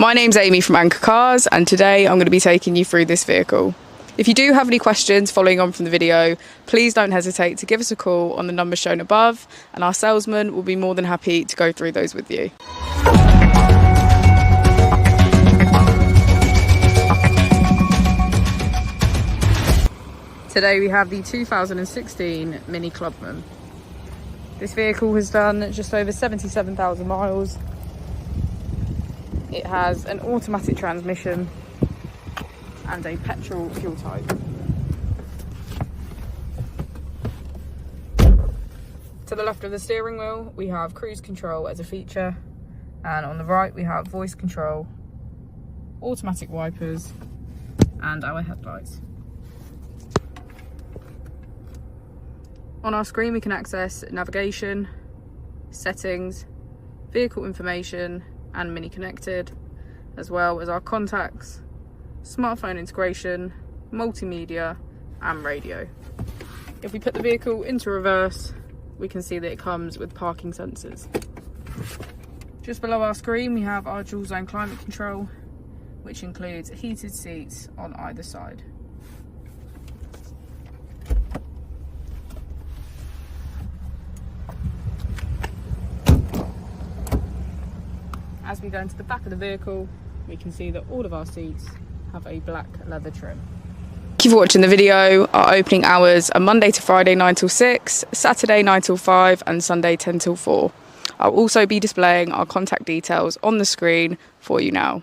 My name's Amy from Anchor Cars, and today I'm going to be taking you through this vehicle. If you do have any questions following on from the video, please don't hesitate to give us a call on the number shown above, and our salesman will be more than happy to go through those with you. Today we have the 2016 Mini Clubman. This vehicle has done just over 77,000 miles. It has an automatic transmission and a petrol fuel type. To the left of the steering wheel we have cruise control as a feature, and on the right we have voice control, automatic wipers and our headlights. On our screen we can access navigation, settings, vehicle information and Mini Connected, as well as our contacts, smartphone integration, multimedia and radio. If we put the vehicle into reverse, we can see that it comes with parking sensors. Just below our screen we have our dual zone climate control, which includes heated seats on either side. As we go into the back of the vehicle, we can see that all of our seats have a black leather trim. Thank you for watching the video. Our opening hours are Monday to Friday 9 till 6, Saturday 9 till 5 and Sunday 10 till 4. I'll also be displaying our contact details on the screen for you now.